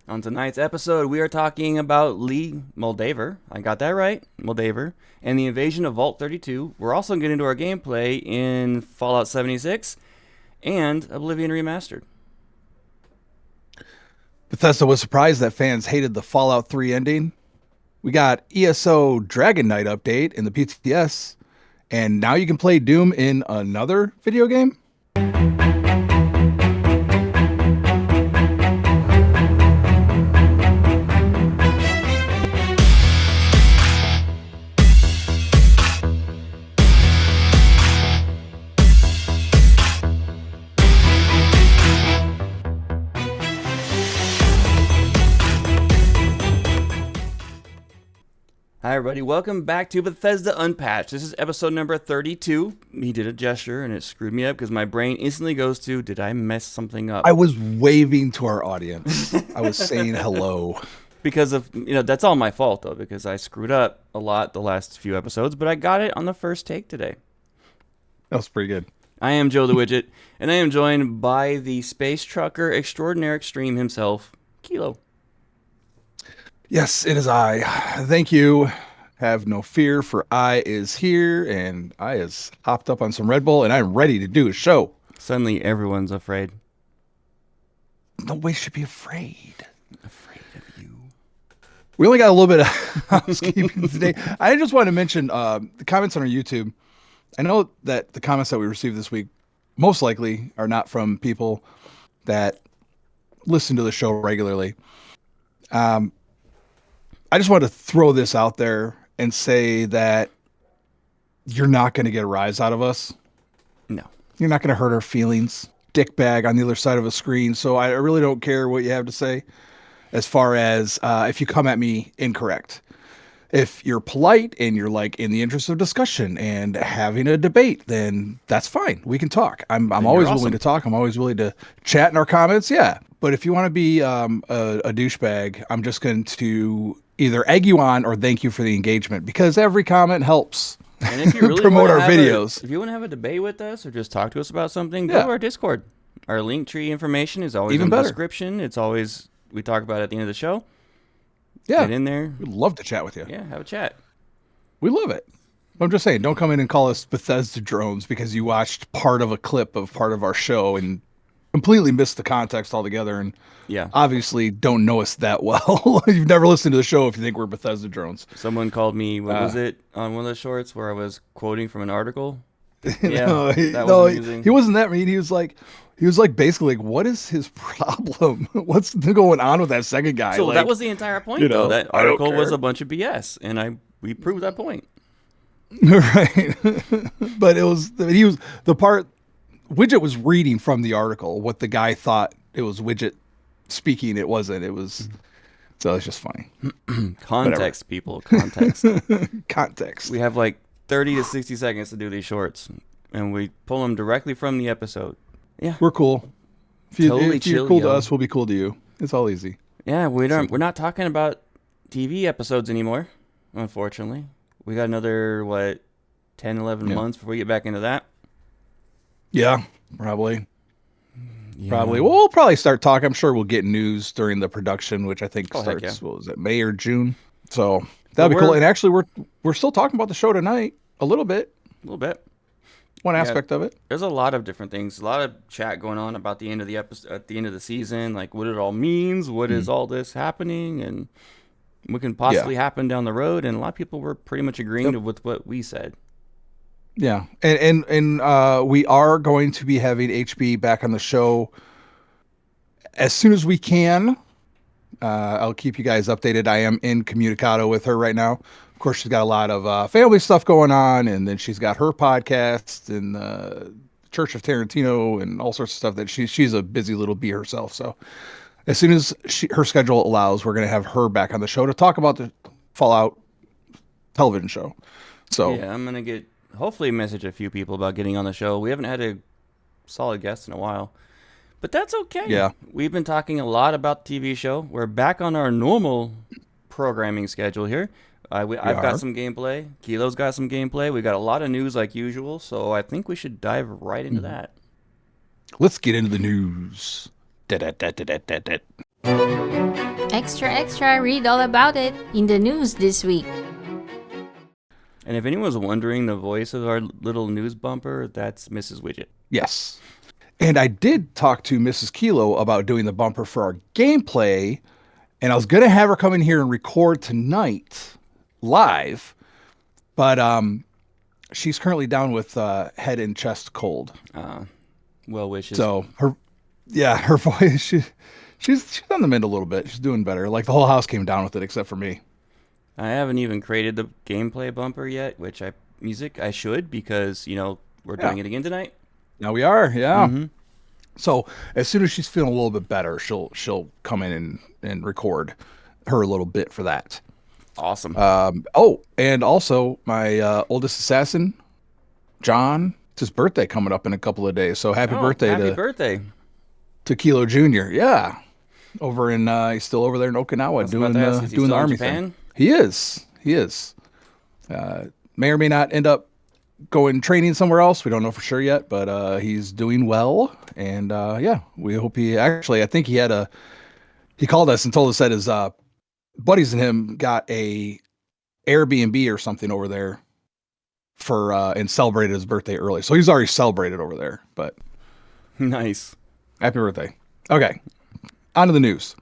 On tonight's episode, we are talking about Moldaver. I got that right, Moldaver, and the invasion of Vault 32. We're also getting into our gameplay in Fallout 76 and Oblivion Remastered. Bethesda was surprised that fans hated the Fallout 3 ending. We got ESO Dragon Knight update in the PTS, and now you can play Doom in another video game? Hi everybody, welcome back to Bethesda Unpatched. This is episode number 32. He did a gesture and it screwed me up because my brain instantly goes to, did I mess something up? I was waving to our audience. I was saying hello. Because of, that's all my fault though, because I screwed up a lot the last few episodes, but I got it on the first take today. That was pretty good. I am Joe the Wigit, and I am joined by the space trucker extraordinaire extreme himself, Kilo. Yes, it is I. Thank you. Have no fear, for I is here, and I has hopped up on some Red Bull, and I'm ready to do a show. Suddenly, everyone's afraid. Nobody should be afraid. Afraid of you. We only got a little bit of housekeeping today. I just want to mention the comments on our YouTube. I know that the comments that we received this week most likely are not from people that listen to the show regularly. I just want to throw this out there and say that you're not going to get a rise out of us. No. You're not going to hurt our feelings. Dickbag on the other side of a screen. So I really don't care what you have to say as far as if you come at me incorrect. If you're polite and you're like in the interest of discussion and having a debate, then that's fine. We can talk. I'm always willing to talk. I'm always willing to chat in our comments. Yeah. But if you want to be a douchebag, I'm just going to either egg you on or thank you for the engagement, because every comment helps. And if you really promote our videos. If you want to have a debate with us or just talk to us about something, go to our Discord. Our link tree information is always in the description. It's always, we talk about it at the end of the show. Yeah. Get in there. We'd love to chat with you. Yeah, have a chat. We love it. I'm just saying, don't come in and call us Bethesdrones because you watched part of a clip of part of our show and completely missed the context altogether, and obviously don't know us that well. You've never listened to the show if you think we're Bethesdrones. Someone called me, what was it, on one of the shorts where I was quoting from an article? Yeah, he wasn't that mean. He was like basically like, what is his problem? What's going on with that second guy? So that was the entire point, though. That article was a bunch of BS, and we proved that point. Right. But he was the part. Wigit was reading from the article what the guy thought it was Wigit speaking. It wasn't. It was. So it's just funny. Context, people. Context. Context. We have like 30 to 60 seconds to do these shorts, and we pull them directly from the episode. Yeah, we're cool. If you're cool to us, we'll be cool to you. It's all easy. Yeah, we're not talking about TV episodes anymore, unfortunately. We got another 10, 11 months before we get back into that. Yeah, probably. Yeah. Probably. Well, we'll probably start talking. I'm sure we'll get news during the production, which I think starts, what was it, May or June? So that'll be cool. And actually, we're still talking about the show tonight a little bit. One aspect of it. There's a lot of different things. A lot of chat going on about the end of the episode, at the end of the season, like what it all means, what is all this happening, and what can possibly happen down the road. And a lot of people were pretty much agreeing with what we said. Yeah, and we are going to be having HB back on the show as soon as we can. I'll keep you guys updated. I am in communicado with her right now. Of course, she's got a lot of family stuff going on, and then she's got her podcast and the Church of Tarantino and all sorts of stuff that she's a busy little bee herself. So as soon as her schedule allows, we're going to have her back on the show to talk about the Fallout television show. So yeah, I'm going to hopefully message a few people about getting on the show. We haven't had a solid guest in a while, but that's okay. Yeah. We've been talking a lot about the TV show. We're back on our normal programming schedule here. I've got some gameplay. Kilo's got some gameplay. We got a lot of news like usual, so I think we should dive right into that. Let's get into the news. extra, read all about it in the news this week. And if anyone's wondering, the voice of our little news bumper, that's Mrs. Wigit. Yes. And I did talk to Mrs. Kilo about doing the bumper for our gameplay, and I was going to have her come in here and record tonight live, but she's currently down with head and chest cold. Well wishes. So her voice, she's on the mend a little bit. She's doing better. Like the whole house came down with it except for me. I haven't even created the gameplay bumper yet, which I should, because, we're doing it again tonight. Now we are, yeah. Mm-hmm. So as soon as she's feeling a little bit better, she'll come in and record her a little bit for that. Awesome. And also my oldest assassin, John, it's his birthday coming up in a couple of days. So happy birthday to Kilo Jr. Yeah. Over in he's still over there in Okinawa doing the army thing. He is. May or may not end up going training somewhere else. We don't know for sure yet, but he's doing well. And we hope I think he called us and told us that his buddies and him got a Airbnb or something over there for and celebrated his birthday early. So he's already celebrated over there, but nice. Happy birthday. Okay. On to the news.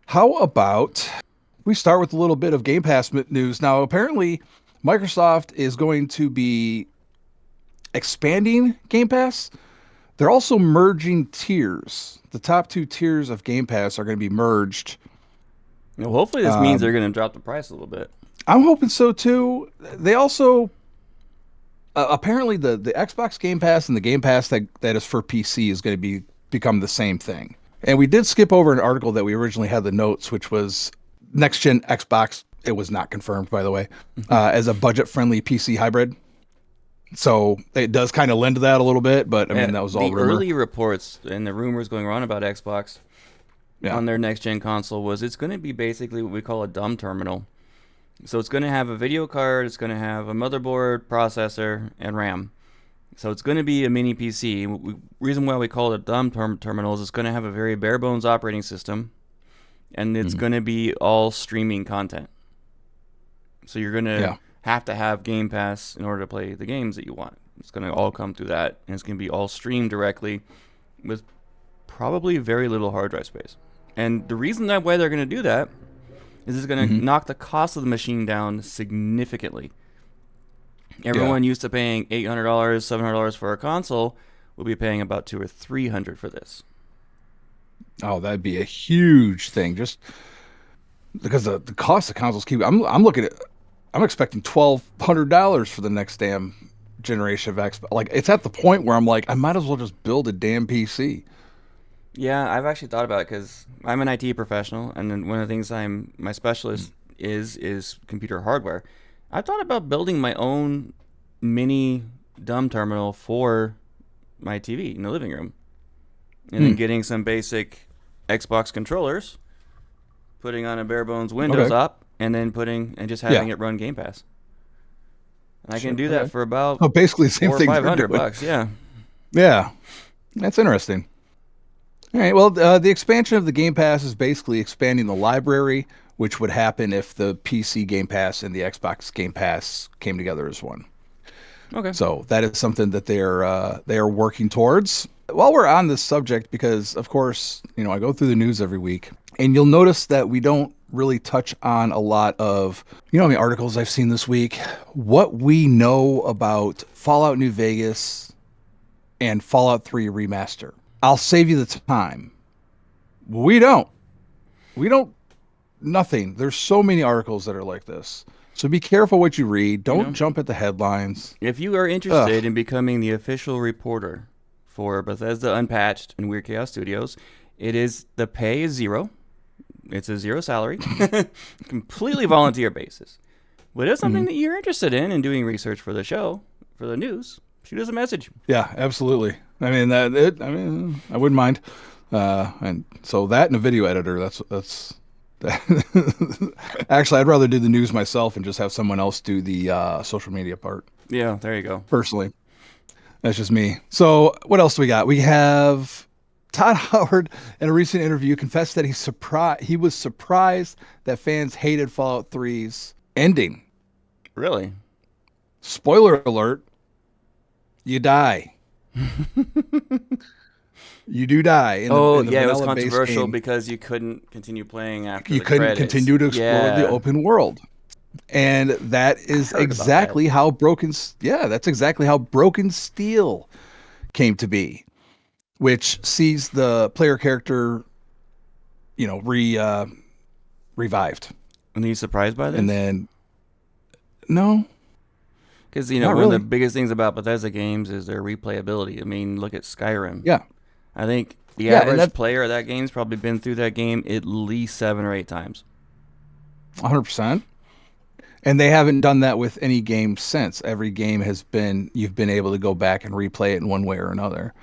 How about we start with a little bit of Game Pass news. Now, apparently, Microsoft is going to be expanding Game Pass. They're also merging tiers. The top 2 tiers of Game Pass are going to be merged. Well, hopefully this means they're going to drop the price a little bit. I'm hoping so, too. They also... apparently, the Xbox Game Pass and the Game Pass that is for PC is going to become the same thing. And we did skip over an article that we originally had the notes, which was next-gen Xbox. It was not confirmed, by the way, as a budget-friendly PC hybrid. So it does kind of lend to that a little bit, but I mean, that was all rumor. The early reports and the rumors going around about Xbox on their next-gen console was it's going to be basically what we call a dumb terminal. So it's going to have a video card, it's going to have a motherboard, processor, and RAM. So it's going to be a mini PC. Reason why we call it a dumb terminal is it's going to have a very bare bones operating system, and it's going to be all streaming content. So you're going to have to have Game Pass in order to play the games that you want. It's going to all come through that, and it's going to be all streamed directly with probably very little hard drive space. And the reason why they're going to do that is it's going to knock the cost of the machine down significantly. Everyone used to paying $800, $700 for a console will be paying about $200 or $300 for this. Oh, that'd be a huge thing, just because the cost of consoles keep. I'm looking at. I'm expecting $1,200 for the next damn generation of Xbox. Like, it's at the point where I'm like, I might as well just build a damn PC. Yeah, I've actually thought about it because I'm an IT professional, and then one of the things my specialist is computer hardware. I thought about building my own mini dumb terminal for my TV in the living room, and then getting some basic Xbox controllers, putting on a bare bones Windows op, and then just having it run Game Pass. And I can do that for about basically the same thing. $400-$500. Yeah, that's interesting. All right. Well, the expansion of the Game Pass is basically expanding the library, which would happen if the PC Game Pass and the Xbox Game Pass came together as one. Okay. So that is something that they are working towards. While we're on this subject, because of course, I go through the news every week, and you'll notice that we don't really touch on a lot of, how many articles I've seen this week, what we know about Fallout New Vegas and Fallout 3 Remaster. I'll save you the time. We don't. Nothing. There's so many articles that are like this. So be careful what you read. Don't jump at the headlines. If you are interested in becoming the official reporter for Bethesda Unpatched and Wyrd Khaos Studios, the pay is $0. It's a $0 salary, completely volunteer basis. But if it's something that you're interested in and doing research for the show, for the news, shoot us a message. Yeah, absolutely. I mean, I wouldn't mind. And so that and a video editor, that's actually, I'd rather do the news myself and just have someone else do the social media part. Yeah, there you go. Personally, that's just me. So what else do we got? We have Todd Howard, in a recent interview, confessed that he was surprised that fans hated Fallout 3's ending. Really? Spoiler alert, you die. You do die. In the it was controversial because you couldn't continue playing after you couldn't credits. Continue to explore the open world. And that is exactly how that's exactly how Broken Steel came to be, which sees the player character, revived. And are you surprised by this? And then, no. Because, one of the biggest things about Bethesda games is their replayability. I mean, look at Skyrim. Yeah. I think the average player of that game's probably been through that game at least 7 or 8 times. 100%. And they haven't done that with any game since. Every game you've been able to go back and replay it in one way or another.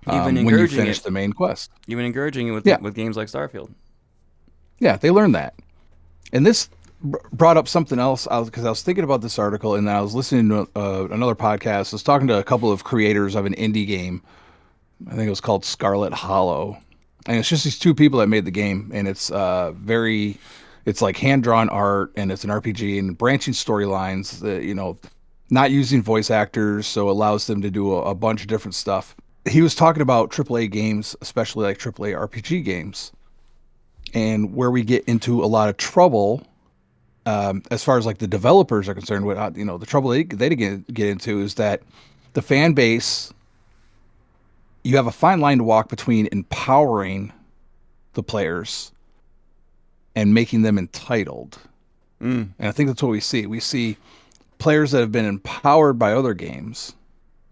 Even when you finish the main quest. Even encouraging it with games like Starfield. Yeah, they learned that. And this brought up something else because I was thinking about this article and then I was listening to another podcast. I was talking to a couple of creators of an indie game. I think it was called Scarlet Hollow. And it's just these two people that made the game. And it's it's like hand-drawn art and it's an RPG and branching storylines that, not using voice actors. So it allows them to do a bunch of different stuff. He was talking about AAA games, especially like AAA RPG games, and where we get into a lot of trouble as far as like the developers are concerned. With the trouble they get into is that the fan base, you have a fine line to walk between empowering the players and making them entitled. And I think that's what we see. We see players that have been empowered by other games.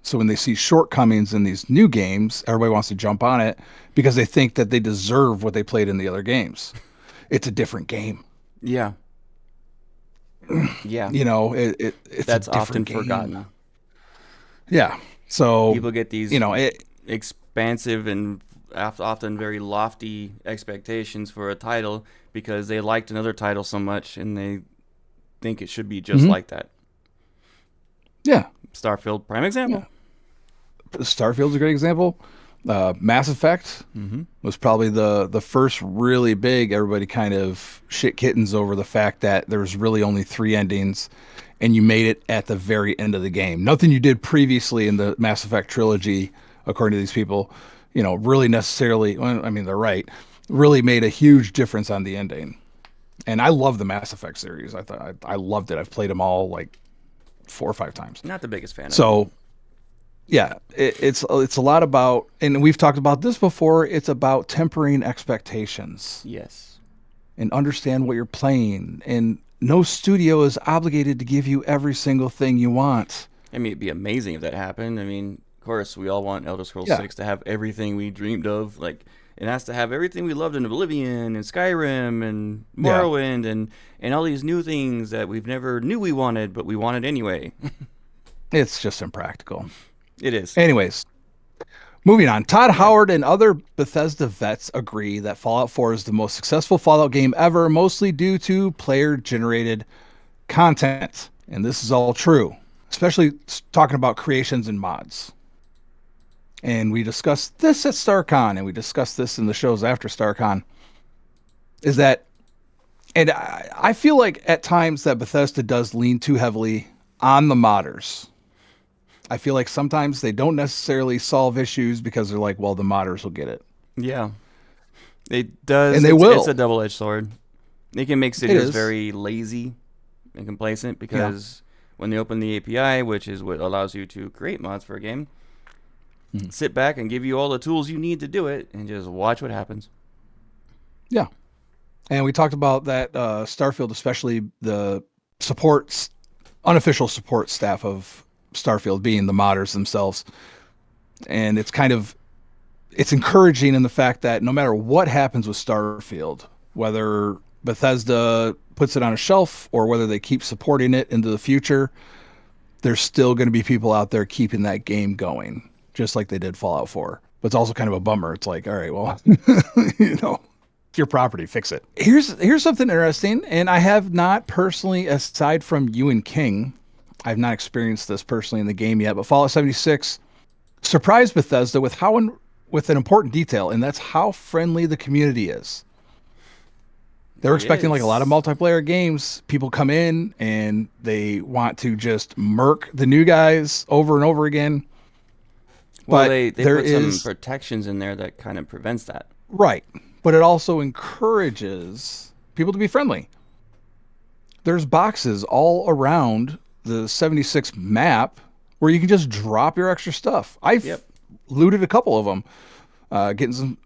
So when they see shortcomings in these new games, everybody wants to jump on it because they think that they deserve what they played in the other games. It's a different game. Yeah. Yeah. It's that's often forgotten. Yeah. So people get these, expansive and often very lofty expectations for a title because they liked another title so much and they think it should be just like that. Yeah. Starfield, prime example. Yeah. Starfield's a great example. Mass Effect was probably the first really big, everybody kind of shit kittens over the fact that there was really only 3 endings and you made it at the very end of the game. Nothing you did previously in the Mass Effect trilogy, according to these people, really necessarily, well, I mean, they're right, really made a huge difference on the ending. And I love the Mass Effect series. I loved it. I've played them all like 4 or 5 times. Not the biggest fan of it. So, yeah, it's a lot about, and we've talked about this before, it's about tempering expectations. Yes. And understand what you're playing. And no studio is obligated to give you every single thing you want. I mean, it'd be amazing if that happened. I mean, of course, we all want Elder Scrolls 6 to have everything we dreamed of. Like, it has to have everything we loved in Oblivion and Skyrim and Morrowind and all these new things that we've never knew we wanted, but we wanted anyway. It's just impractical. It is. Anyways, moving on. Todd Howard and other Bethesda vets agree that Fallout 4 is the most successful Fallout game ever, mostly due to player-generated content. And this is all true, especially talking about creations and mods. And we discussed this at StarCon, and we discussed this in the shows after StarCon, is that, and I feel like at times that Bethesda does lean too heavily on the modders. I feel like sometimes they don't necessarily solve issues because they're like, well, the modders will get it. Yeah. It does. And they will. It's a double-edged sword. They can make studios very lazy and complacent because when they open the API, which is what allows you to create mods for a game, sit back and give you all the tools you need to do it and just watch what happens. Yeah. And we talked about that Starfield, especially the unofficial support staff of Starfield being the modders themselves. And it's encouraging in the fact that no matter what happens with Starfield, whether Bethesda puts it on a shelf or whether they keep supporting it into the future, there's still going to be people out there keeping that game going, just like they did Fallout 4. But it's also kind of a bummer. It's like, all right, well, it's your property, fix it. Here's something interesting, and I have not personally, aside from you and King, I've not experienced this personally in the game yet, but Fallout 76 surprised Bethesda with how with an important detail, and that's how friendly the community is. They're expecting like a lot of multiplayer games. People come in and they want to just murk the new guys over and over again. Well, they put some protections in there that kind of prevents that. Right. But it also encourages people to be friendly. There's boxes all around the 76 map where you can just drop your extra stuff. I've looted a couple of them. Getting some...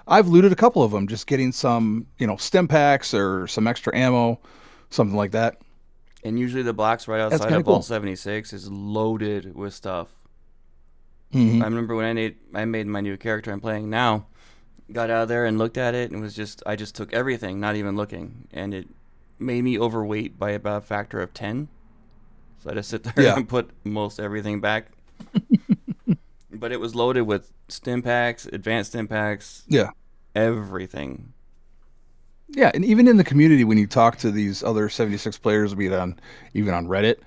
I've looted a couple of them, just getting some, stim packs or some extra ammo, something like that. And usually the box right outside of Vault 76 is loaded with stuff. Mm-hmm. I remember when I made my new character I'm playing now, got out of there and looked at it, and I just took everything, not even looking, and it made me overweight by about a factor of 10. So I just sit there and put most everything back. But it was loaded with stim packs, advanced stim packs. Yeah. Everything. Yeah, and even in the community, when you talk to these other 76 players, be it even on Reddit,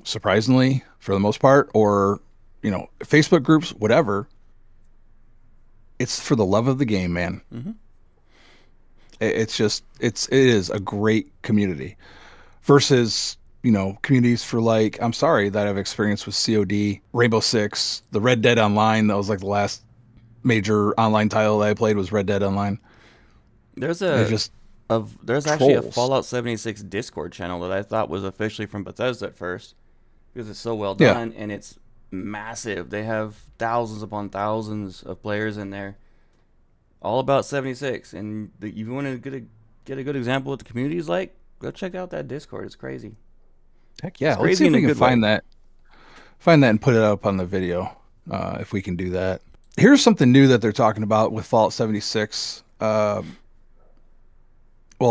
surprisingly, for the most part, or, Facebook groups, whatever, it's for the love of the game, man. Mm-hmm. It is a great community versus... communities for I'm sorry that I've experienced with COD, Rainbow Six, the Red Dead Online. That was like the last major online title that I played was Red Dead Online. There's actually a Fallout 76 Discord channel that I thought was officially from Bethesda at first because it's so well done and it's massive. They have thousands upon thousands of players in there, all about 76. And if you want to get a good example of what the community is like, go check out that Discord. It's crazy. Heck yeah. Let's see if we can find that and put it up on the video, if we can do that. Here's something new that they're talking about with Fallout 76. Well,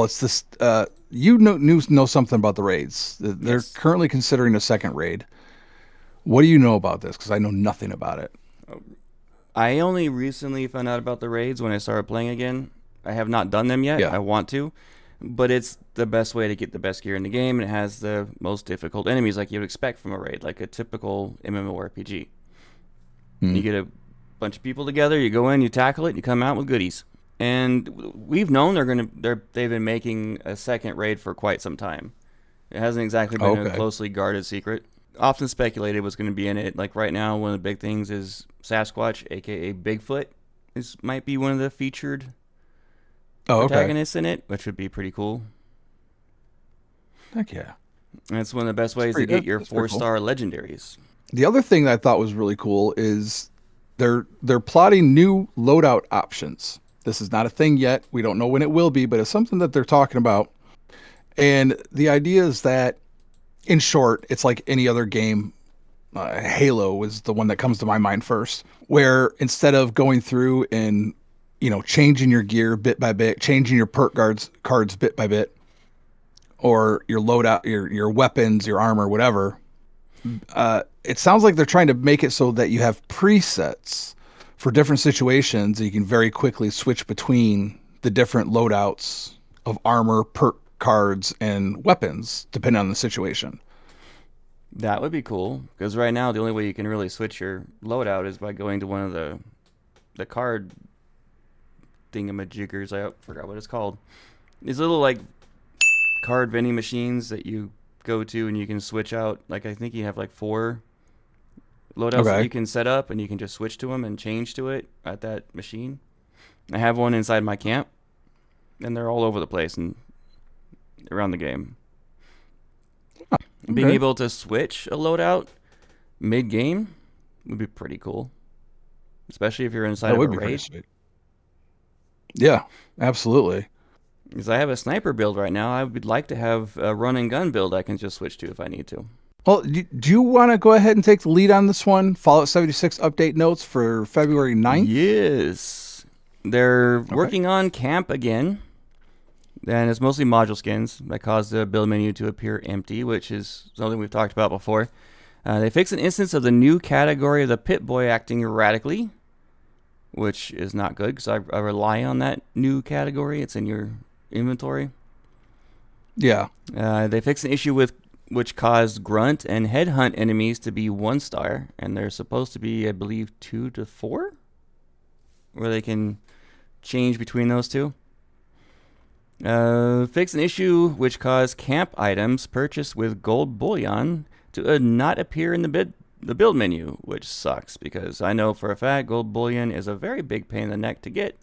it's this, you know something about the raids. They're currently considering a second raid. What do you know about this? Because I know nothing about it. I only recently found out about the raids when I started playing again. I have not done them yet. Yeah. I want to. But it's the best way to get the best gear in the game, and it has the most difficult enemies like you would expect from a raid, like a typical MMORPG. Mm. You get a bunch of people together, you go in, you tackle it, you come out with goodies. And we've known they've been making a second raid for quite some time. It hasn't exactly been a closely guarded secret. Often speculated what's going to be in it. Like right now, one of the big things is Sasquatch, aka Bigfoot. This might be one of the featured protagonists in it, which would be pretty cool. Heck yeah. And it's one of the best ways to get your 4-star legendaries. The other thing that I thought was really cool is they're plotting new loadout options. This is not a thing yet. We don't know when it will be, but it's something that they're talking about. And the idea is that, in short, it's like any other game. Halo was the one that comes to my mind first, where instead of going through and changing your gear bit by bit, changing your perk cards bit by bit, or your loadout, your weapons, your armor, whatever. It sounds like they're trying to make it so that you have presets for different situations. You can very quickly switch between the different loadouts of armor, perk cards, and weapons, depending on the situation. That would be cool, because right now the only way you can really switch your loadout is by going to one of the card thingamajiggers. I forgot what it's called. These little card vending machines that you go to and you can switch out. I think you have 4 loadouts that you can set up, and you can just switch to them and change to it at that machine. I have one inside my camp, and they're all over the place and around the game. Being able to switch a loadout mid-game would be pretty cool, especially if you're inside of a raid. Yeah, absolutely. Because I have a sniper build right now. I would like to have a run and gun build I can just switch to if I need to. Well, do you want to go ahead and take the lead on this one? Fallout 76 update notes for February 9th? Yes. They're working on camp again. And it's mostly module skins that cause the build menu to appear empty, which is something we've talked about before. They fixed an instance of the new category of the Pit Boy acting erratically, which is not good because I rely on that new category. It's in your inventory. Yeah. They fixed an issue with which caused grunt and headhunt enemies to be 1-star, and they're supposed to be, I believe, 2 to 4, where they can change between those two. Fix an issue which caused camp items purchased with gold bullion to not appear in the build menu, which sucks because I know for a fact gold bullion is a very big pain in the neck to get.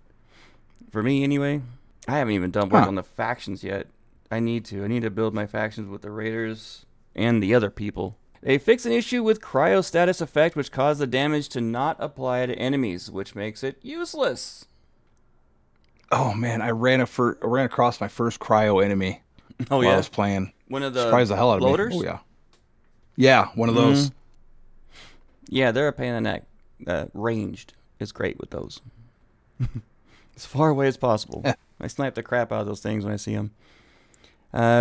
For me, anyway. I haven't even done work on the factions yet. I need to build my factions with the raiders and the other people. They fix an issue with cryo status effect, which caused the damage to not apply to enemies, which makes it useless. Oh man, I ran across my first cryo enemy. Oh while yeah, I was playing. One of the surprised the hell out of bloaters? me. Oh yeah, yeah, one of those. Yeah, they're a pain in the neck. Ranged is great with those. As far away as possible. I snipe the crap out of those things when I see them.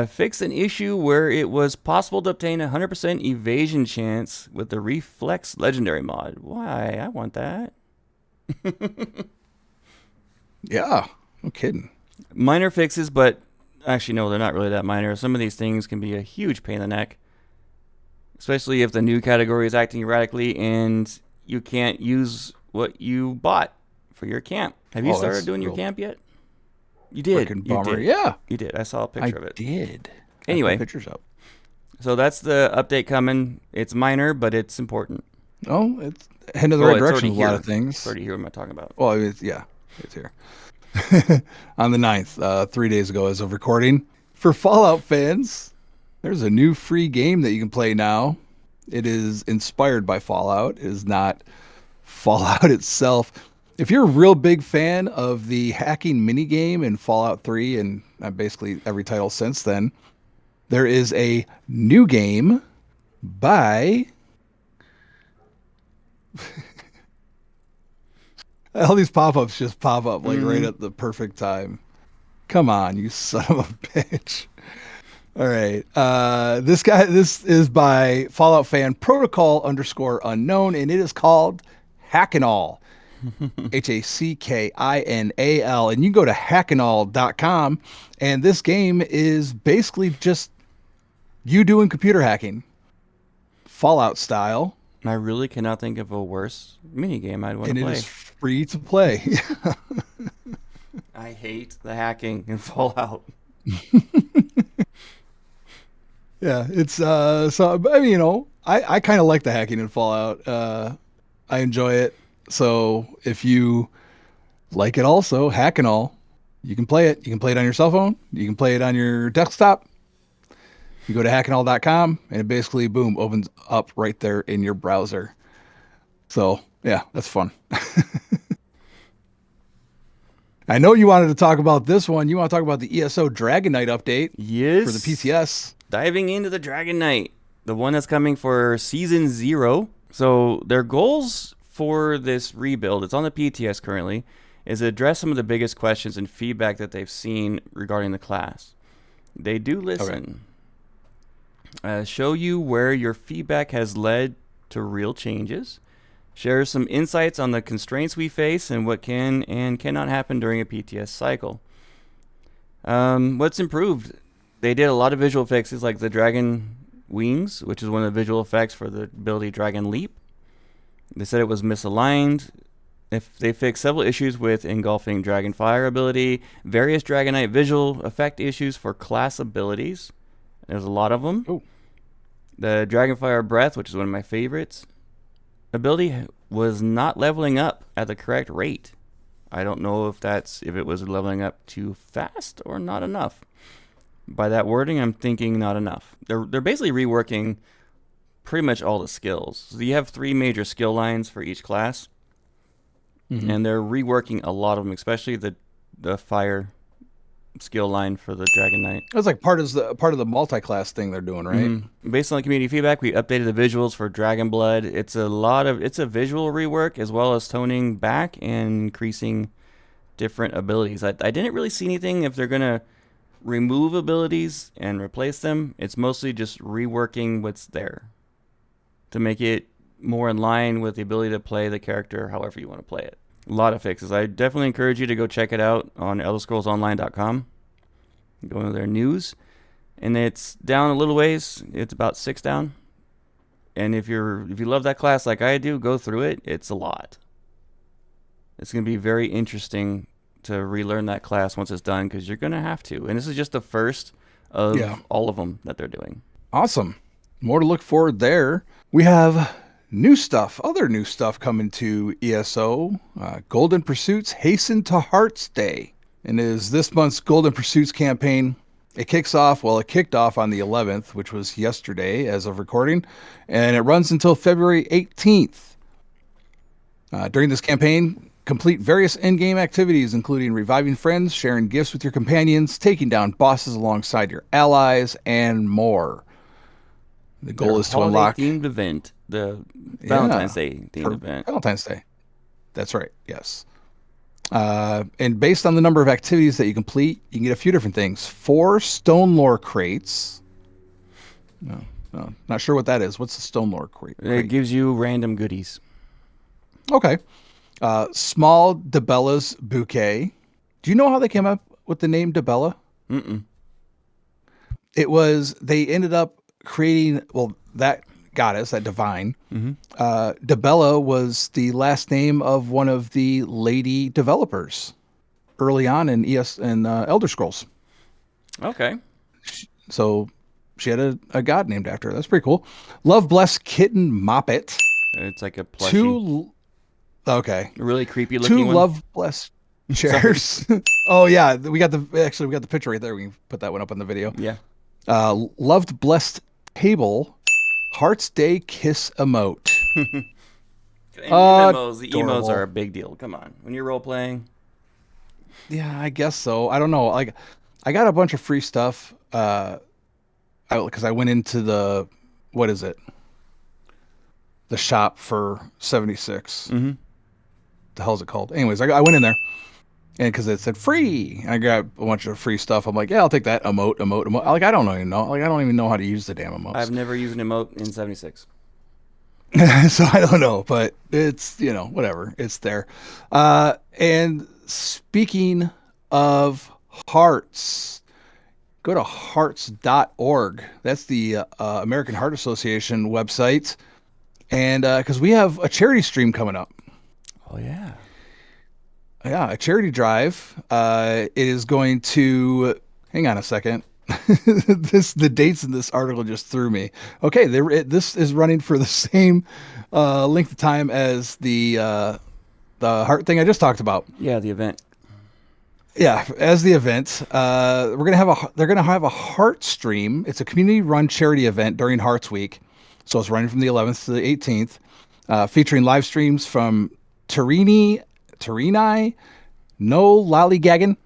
Fix an issue where it was possible to obtain a 100% evasion chance with the Reflex Legendary mod. Why? I want that. Yeah, no kidding. Minor fixes, but actually, no, they're not really that minor. Some of these things can be a huge pain in the neck, especially if the new category is acting erratically and you can't use what you bought for your camp. Have you started doing your camp yet? You did. You did. Yeah. You did. I saw a picture of it. I did. Anyway. Pictures up. So that's the update coming. It's minor, but it's important. Oh, it's heading in the right direction with a lot of things. It's already here. What am I talking about? Well, it's here. On the 9th, 3 days ago as of recording. For Fallout fans, there's a new free game that you can play now. It is inspired by Fallout. It is not Fallout itself. If you're a real big fan of the hacking minigame in Fallout 3 and basically every title since then, there is a new game by... All these pop-ups just pop up like right at the perfect time. Come on, you son of a bitch. All right. This is by Fallout fan protocol_unknown, and it is called Hackinall. Hackinal. And you go to hackinall.com, and this game is basically just you doing computer hacking. Fallout style. I really cannot think of a worse minigame I'd want to play. And it is free to play. I hate the hacking in Fallout. Yeah, it's so I mean, I kind of like the hacking in Fallout. I enjoy it. So if you like it also, Hackinall, you can play it. You can play it on your cell phone. You can play it on your desktop. You go to hackinall.com and it basically, boom, opens up right there in your browser. So, yeah, that's fun. I know you wanted to talk about this one. You want to talk about the ESO Dragon Knight update for the PCS. Diving into the Dragon Knight, the one that's coming for Season 0. So their goals for this rebuild, it's on the PTS currently, is to address some of the biggest questions and feedback that they've seen regarding the class. They do listen. Okay. Show you where your feedback has led to real changes. Share some insights on the constraints we face and what can and cannot happen during a PTS cycle. What's improved? They did a lot of visual fixes like the Dragon Wings, which is one of the visual effects for the ability Dragon Leap. They said it was misaligned. If they fixed several issues with engulfing Dragon Fire ability, various Dragon Knight visual effect issues for class abilities. There's a lot of them. Ooh. The Dragonfire Breath, which is one of my favorites, ability was not leveling up at the correct rate. I don't know if it was leveling up too fast or not enough. By that wording, I'm thinking not enough. They're basically reworking pretty much all the skills. So you have 3 major skill lines for each class, and they're reworking a lot of them, especially the fire skill line for the Dragon Knight. That's like part of the multi-class thing they're doing, right? Based on the community feedback, we updated the visuals for Dragon Blood. It's a visual rework as well as toning back and increasing different abilities. I didn't really see anything if they're gonna remove abilities and replace them. It's mostly just reworking what's there to make it more in line with the ability to play the character however you want to play it. A lot of fixes. I definitely encourage you to go check it out on elderscrollsonline.com. Go into their news. and it's down a little ways. It's about 6 down. And if you love that class like I do, go through it. It's a lot. It's going to be very interesting to relearn that class once it's done, because you're going to have to. And this is just the first of all of them that they're doing. Awesome. More to look forward there. We have new stuff, other new stuff coming to ESO. Golden Pursuits Hasten to Hearts Day. And it is this month's Golden Pursuits campaign. It kicked off on the 11th, which was yesterday as of recording, and it runs until February 18th. During this campaign, complete various in-game activities, including reviving friends, sharing gifts with your companions, taking down bosses alongside your allies, and more. The goal is to unlock themed event, the Valentine's Day themed event. Valentine's Day. That's right. Yes. And based on the number of activities that you complete, you can get a few different things. 4 stone lore crates. No, not sure what that is. What's the stone lore crate? It gives you random goodies. Okay. Small Debella's bouquet. Do you know how they came up with the name Debella? They ended up creating, that goddess, that divine. Debella was the last name of one of the lady developers early on in Elder Scrolls. Okay. So she had a god named after her. That's pretty cool. Love Bless Kitten Moppet. It's like a plushie. Okay. A really creepy looking 2 one. Love Bless chairs. Oh yeah, we got the picture right there. We can put that one up on the video. Yeah. Loved Blessed Table. Hearts Day Kiss emote. The emos are a big deal. Come on. When you're role playing. Yeah, I guess so. I don't know. Like, I got a bunch of free stuff because I went into the shop for 76. The hell is it called? Anyways, I went in there, and because it said free, I got a bunch of free stuff. I'm like, yeah, I'll take that emote. Like, I don't even know. Like, I don't even know how to use the damn emotes. I've never used an emote in 76. So I don't know, but it's, whatever. It's there. And speaking of hearts, go to hearts.org. That's the American Heart Association website. And because we have a charity stream coming up. Oh, yeah. Yeah, a charity drive. It is going to... Hang on a second. The dates in this article just threw me. Okay, this is running for the same length of time as the heart thing I just talked about. Yeah, the event. Yeah, as the event, they're gonna have a heart stream. It's a community-run charity event during Hearts Week, so it's running from the 11th to the 18th, featuring live streams from Tarini, No Lollygaggin,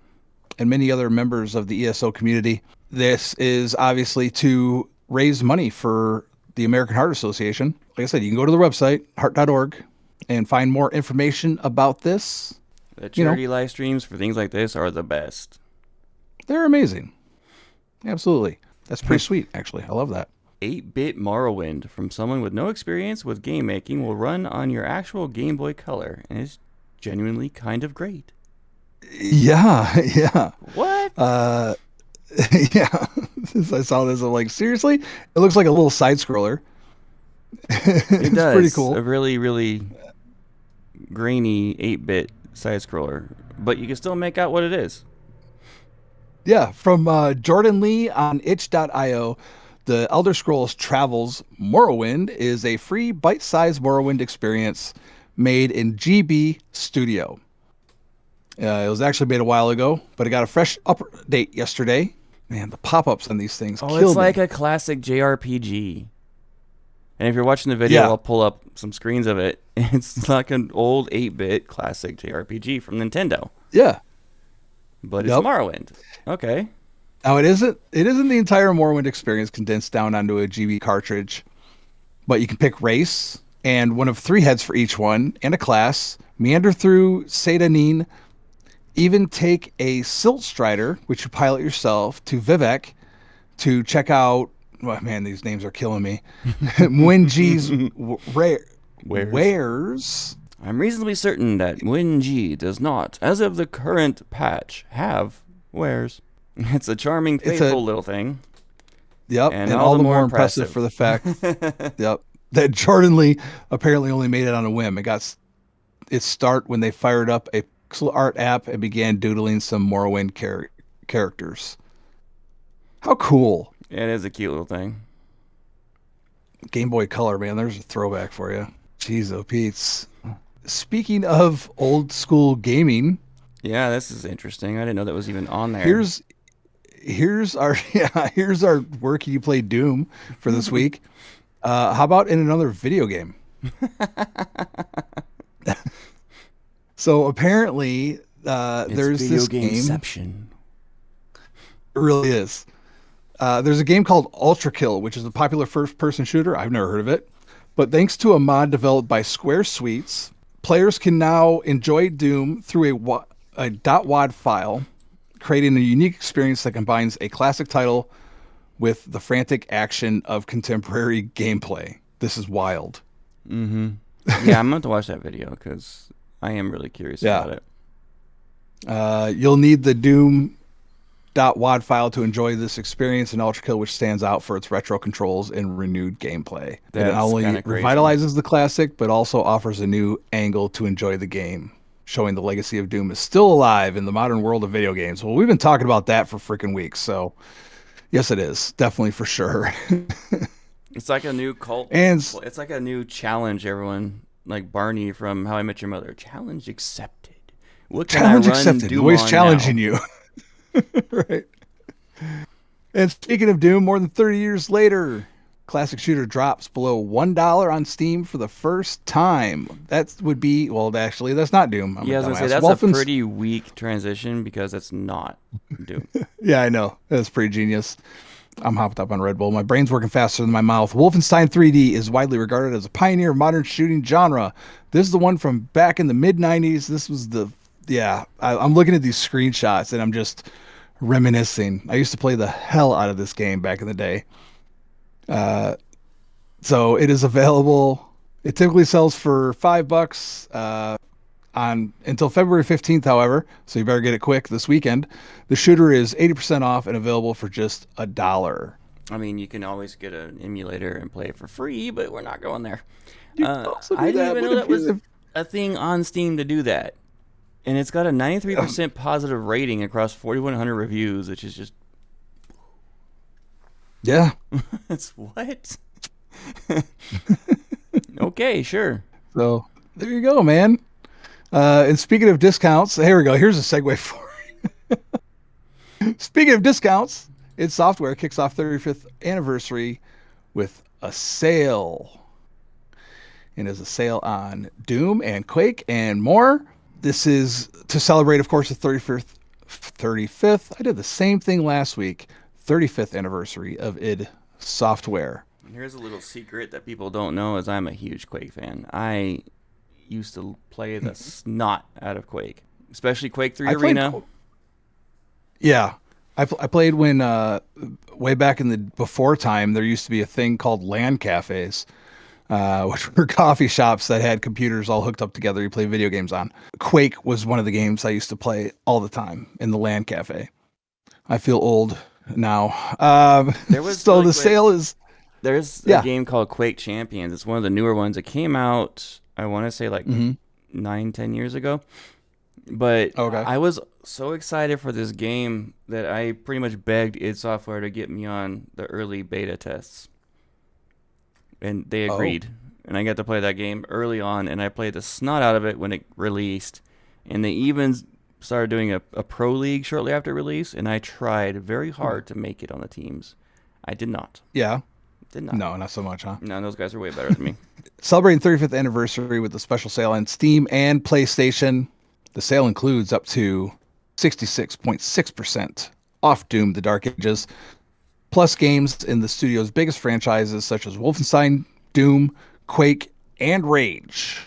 and many other members of the ESO community. This is obviously to raise money for the American Heart Association. Like I said, you can go to the website, heart.org, and find more information about this. The charity live streams for things like this are the best. They're amazing. Absolutely. That's pretty sweet, actually. I love that. 8-bit Morrowind from someone with no experience with game making will run on your actual Game Boy Color, and it's genuinely kind of great. Yeah. What? Yeah. I saw this. I'm like, seriously? It looks like a little side scroller. It does. Pretty cool. A really, really grainy 8-bit side scroller, but you can still make out what it is. Yeah, from Jordan Lee on itch.io, the Elder Scrolls Travels Morrowind is a free bite-sized Morrowind experience made in GB Studio. It was actually made a while ago, but it got a fresh update yesterday. Man, the pop-ups on these things kill me. It's like a classic JRPG. And if you're watching the video, I'll pull up some screens of it. It's like an old 8-bit classic JRPG from Nintendo. Yeah. But it's Morrowind. Okay. Now, it isn't the entire Morrowind experience condensed down onto a GB cartridge, but you can pick race and one of 3 heads for each one and a class, meander through Sedanine, even take a Silt Strider, which you pilot yourself, to Vivek to check out. Oh, man, these names are killing me. Mwinji's wares. I'm reasonably certain that Mwinji does not, as of the current patch, have wares. It's a charming, faithful little thing. Yep, and all the more impressive for the fact, yep, that Jordan Lee apparently only made it on a whim. It got its start when they fired up a pixel art app and began doodling some Morrowind characters. How cool! It is a cute little thing. Game Boy Color, man, there's a throwback for you. Jeez, oh Pete's. Speaking of old school gaming, yeah, this is interesting. I didn't know that was even on there. Here's our where can you play Doom for this week. How about in another video game? So apparently there's video this game. Gameception. It really is. There's a game called Ultra Kill, which is a popular first-person shooter. I've never heard of it, but thanks to a mod developed by Square Sweets, players can now enjoy Doom through a .wad file, creating a unique experience that combines a classic title with the frantic action of contemporary gameplay. This is wild. Mm-hmm. Yeah, I'm going to watch that video because I am really curious about it. You'll need the Doom.wad file to enjoy this experience in Ultra Kill, which stands out for its retro controls and renewed gameplay. It not only revitalizes the classic, but also offers a new angle to enjoy the game, showing the legacy of Doom is still alive in the modern world of video games. Well, we've been talking about that for freaking weeks, so yes, it is. Definitely for sure. It's like a new cult. And it's like a new challenge, everyone. Like Barney from How I Met Your Mother. Challenge accepted. What can challenge I run accepted. Doom Always on challenging now? you. Right. And speaking of Doom, more than 30 years later, classic shooter drops below $1 on Steam for the first time. That would be, well, actually, that's not Doom. Yeah, I was going to say, that's a pretty weak transition because that's not Doom. Yeah, I know. That's pretty genius. I'm hopped up on Red Bull. My brain's working faster than my mouth. Wolfenstein 3D is widely regarded as a pioneer of modern shooting genre. This is the one from back in the mid-90s. This was I'm looking at these screenshots and I'm just reminiscing. I used to play the hell out of this game back in the day. So it is available. It typically sells for $5 until February 15th, however, so you better get it quick this weekend. The shooter is 80% off and available for just $1. I mean, you can always get an emulator and play it for free, but we're not going there. I didn't even know that was a thing on Steam to do that. And it's got a 93% positive rating across 4,100 reviews, which is just... Yeah. It's what? Okay, sure. So, there you go, man. And speaking of discounts, here we go. Here's a segue for you. Speaking of discounts, id Software kicks off 35th anniversary with a sale. And is a sale on Doom and Quake and more. This is to celebrate, of course, the 35th. I did the same thing last week. 35th anniversary of id Software. And here's a little secret that people don't know is I'm a huge Quake fan. I used to play the snot out of Quake, especially Quake 3 Arena. I played when way back in the before time there used to be a thing called LAN cafes, which were coffee shops that had computers all hooked up together you play video games on. Quake was one of the games I used to play all the time in the LAN cafe. I feel old now. There's a game called Quake Champions. It's one of the newer ones. It came out, I want to say 9-10 years ago. But I was so excited for this game that I pretty much begged id Software to get me on the early beta tests. And they agreed. And I got to play that game early on, and I played the snot out of it when it released. And they even started doing a pro league shortly after release, and I tried very hard to make it on the teams. I did not. Yeah. Did not. No, not so much, huh? No, those guys are way better than me. Celebrating 35th anniversary with a special sale on Steam and PlayStation. The sale includes up to 66.6% off Doom: The Dark Ages, plus games in the studio's biggest franchises such as Wolfenstein, Doom, Quake, and Rage,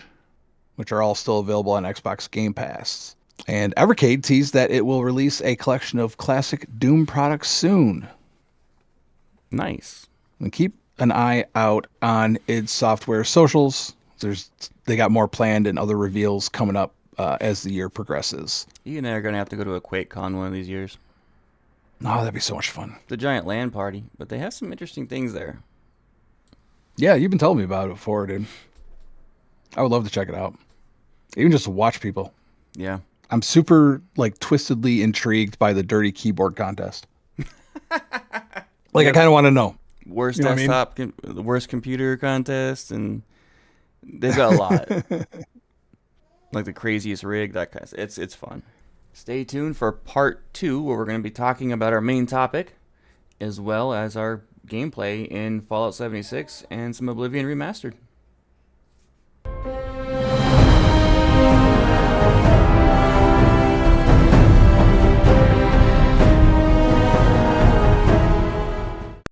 which are all still available on Xbox Game Pass. And Evercade teased that it will release a collection of classic Doom products soon. Nice. And keep an eye out on id Software socials. They got more planned and other reveals coming up as the year progresses. You and I are going to have to go to a Quake Con one of these years. Oh, that'd be so much fun. The giant LAN party, but they have some interesting things there. Yeah, you've been telling me about it before, dude. I would love to check it out. Even just to watch people. Yeah. I'm super like twistedly intrigued by the dirty keyboard contest. Like, I kind of want to know. Worst You know what I mean? desktop, the worst computer contest, and they've got a lot. Like the craziest rig, that kind of stuff. It's fun. Stay tuned for part 2, where we're going to be talking about our main topic, as well as our gameplay in Fallout 76 and some Oblivion Remastered.